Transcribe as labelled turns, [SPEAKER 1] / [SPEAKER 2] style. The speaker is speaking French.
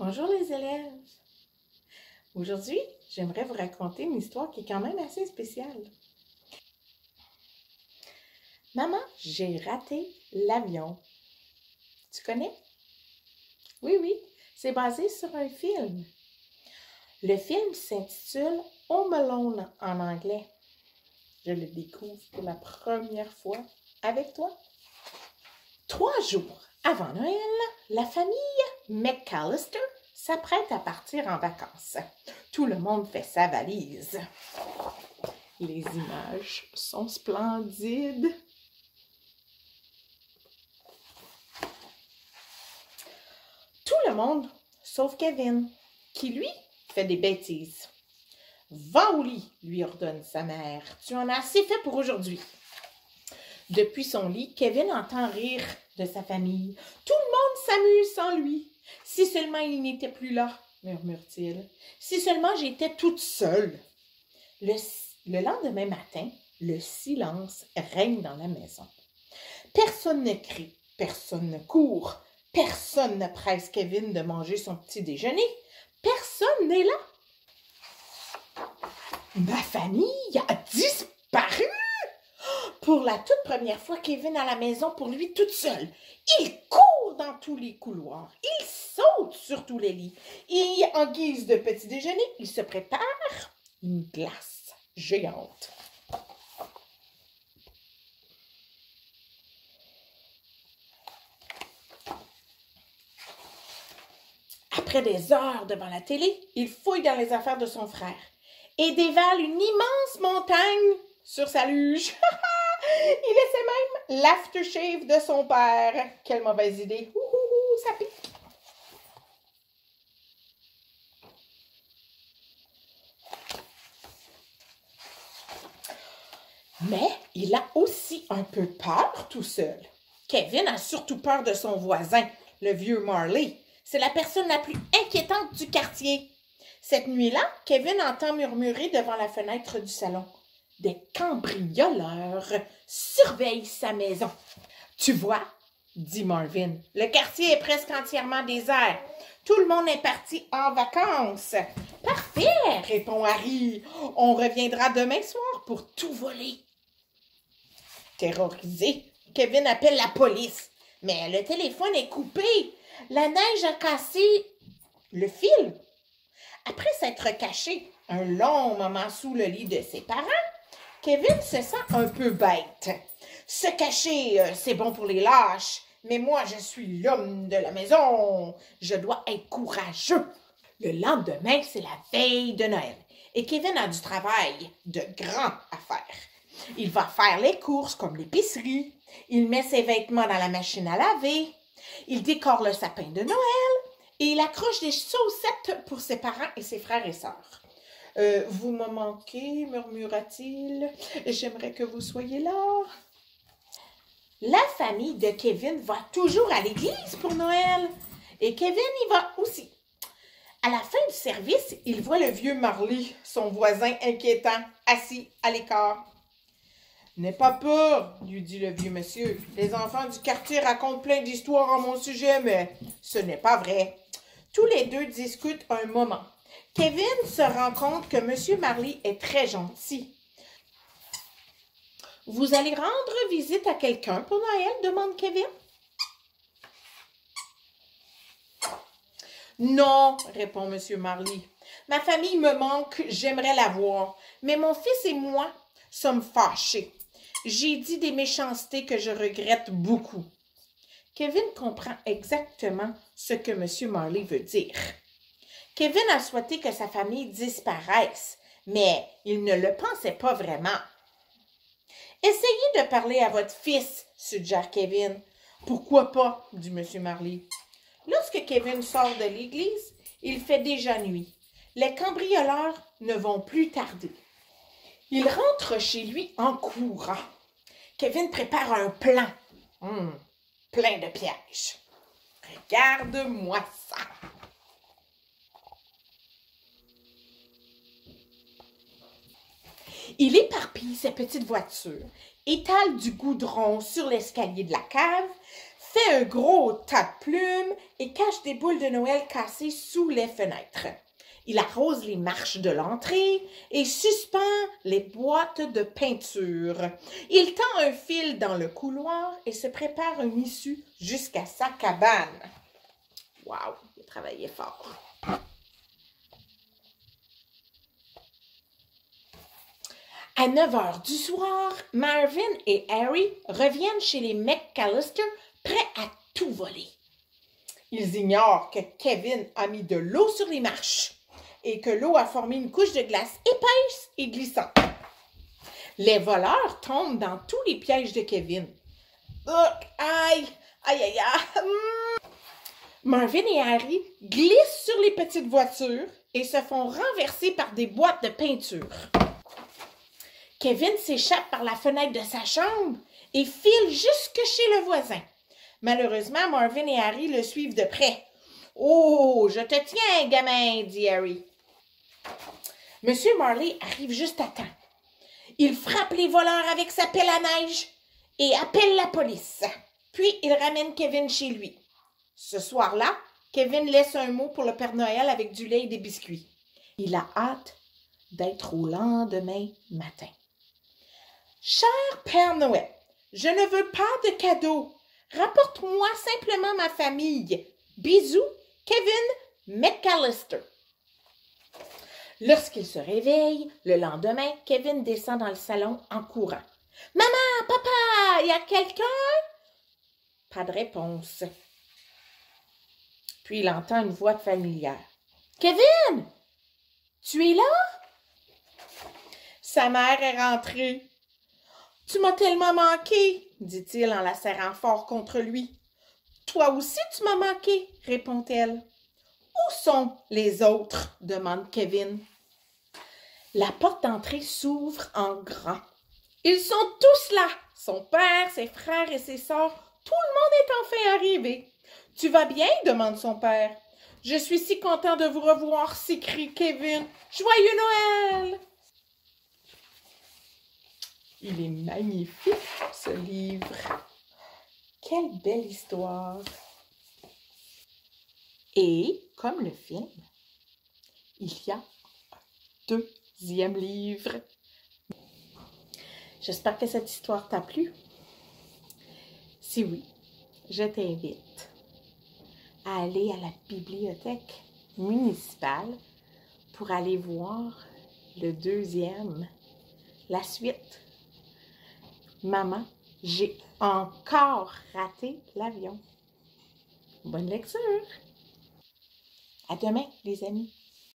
[SPEAKER 1] Bonjour les élèves! Aujourd'hui, j'aimerais vous raconter une histoire qui est quand même assez spéciale. Maman, j'ai raté l'avion. Tu connais? Oui, c'est basé sur un film. Le film s'intitule Home Alone en anglais. Je le découvre pour la première fois avec toi. 3 jours avant Noël, la famille McAllister s'apprête à partir en vacances. Tout le monde fait sa valise. Les images sont splendides. Tout le monde, sauf Kevin, qui lui fait des bêtises. « Va au lit », lui ordonne sa mère. « Tu en as assez fait pour aujourd'hui. » Depuis son lit, Kevin entend rire de sa famille. « Tout le monde s'amuse sans lui. Si seulement il n'était plus là, murmure-t-il. Si seulement j'étais toute seule. » Le lendemain matin, le silence règne dans la maison. Personne ne crie, personne ne court, personne ne presse Kevin de manger son petit déjeuner. Personne n'est là. Ma famille a disparu! Pour la toute première fois, Kevin a la maison pour lui toute seule. Il court dans tous les couloirs. Il saute sur tous les lits. Et en guise de petit déjeuner, il se prépare une glace géante. Après des heures devant la télé, il fouille dans les affaires de son frère et dévale une immense montagne sur sa luge. Il essaie même l'aftershave de son père. Quelle mauvaise idée. Ça pique. Mais il a aussi un peu peur tout seul. Kevin a surtout peur de son voisin, le vieux Marley. C'est la personne la plus inquiétante du quartier. Cette nuit-là, Kevin entend murmurer devant la fenêtre du salon. Des cambrioleurs surveillent sa maison. « Tu vois, » dit Marvin, « le quartier est presque entièrement désert. Tout le monde est parti en vacances. »« Parfait, » répond Harry. « On reviendra demain soir pour tout voler. » Terrorisé, Kevin appelle la police. Mais le téléphone est coupé. La neige a cassé le fil. Après s'être caché un long moment sous le lit de ses parents, Kevin se sent un peu bête. Se cacher, c'est bon pour les lâches, mais moi, je suis l'homme de la maison. Je dois être courageux. Le lendemain, c'est la veille de Noël et Kevin a du travail de grand à faire. Il va faire les courses comme l'épicerie. Il met ses vêtements dans la machine à laver. Il décore le sapin de Noël et il accroche des chaussettes pour ses parents et ses frères et sœurs. « Vous me manquez, murmura-t-il. J'aimerais que vous soyez là. » La famille de Kevin va toujours à l'église pour Noël et Kevin y va aussi. À la fin du service, il voit le vieux Marley, son voisin inquiétant, assis à l'écart. « N'aie pas peur, » lui dit le vieux monsieur. « Les enfants du quartier racontent plein d'histoires à mon sujet, mais ce n'est pas vrai. » Tous les deux discutent un moment. Kevin se rend compte que M. Marley est très gentil. « Vous allez rendre visite à quelqu'un pour Noël? » demande Kevin. « Non, » répond M. Marley. « Ma famille me manque, j'aimerais la voir, mais mon fils et moi sommes fâchés. J'ai dit des méchancetés que je regrette beaucoup. » Kevin comprend exactement ce que M. Marley veut dire. Kevin a souhaité que sa famille disparaisse, mais il ne le pensait pas vraiment. « Essayez de parler à votre fils, » suggère Kevin. « Pourquoi pas, » dit M. Marley. Lorsque Kevin sort de l'église, il fait déjà nuit. Les cambrioleurs ne vont plus tarder. Il rentre chez lui en courant. Kevin prépare un plan. Plein de pièges. Regarde-moi ça. Il éparpille ses petites voitures, étale du goudron sur l'escalier de la cave, fait un gros tas de plumes et cache des boules de Noël cassées sous les fenêtres. Il arrose les marches de l'entrée et suspend les boîtes de peinture. Il tend un fil dans le couloir et se prépare une issue jusqu'à sa cabane. Wow, il a travaillé fort. À 9 heures du soir, Marvin et Harry reviennent chez les McAllister, prêts à tout voler. Ils ignorent que Kevin a mis de l'eau sur les marches et que l'eau a formé une couche de glace épaisse et glissante. Les voleurs tombent dans tous les pièges de Kevin. Aïe, aïe, aïe, aïe. Marvin et Harry glissent sur les petites voitures et se font renverser par des boîtes de peinture. Kevin s'échappe par la fenêtre de sa chambre et file jusque chez le voisin. Malheureusement, Marvin et Harry le suivent de près. « Oh, je te tiens, gamin, » dit Harry. Monsieur Marley arrive juste à temps. Il frappe les voleurs avec sa pelle à neige et appelle la police. Puis, il ramène Kevin chez lui. Ce soir-là, Kevin laisse un mot pour le Père Noël avec du lait et des biscuits. Il a hâte d'être au lendemain matin. Cher Père Noël, je ne veux pas de cadeaux. Rapporte-moi simplement ma famille. Bisous, Kevin McAllister. Lorsqu'il se réveille, le lendemain, Kevin descend dans le salon en courant. « Maman, papa, y a quelqu'un? » Pas de réponse. Puis il entend une voix familière. « Kevin, tu es là? » Sa mère est rentrée. « Tu m'as tellement manqué, » dit-il en la serrant fort contre lui. « Toi aussi tu m'as manqué, » répond-elle. « Où sont les autres? » demande Kevin. La porte d'entrée s'ouvre en grand. Ils sont tous là, son père, ses frères et ses sœurs. Tout le monde est enfin arrivé. « Tu vas bien? » demande son père. « Je suis si content de vous revoir, » s'écrie Kevin. « Joyeux Noël! » Il est magnifique, ce livre. Quelle belle histoire. Et, comme le film, il y a un deuxième livre. J'espère que cette histoire t'a plu. Si oui, je t'invite à aller à la bibliothèque municipale pour aller voir le deuxième, la suite. Maman, j'ai encore raté l'avion. Bonne lecture! À demain, les amis!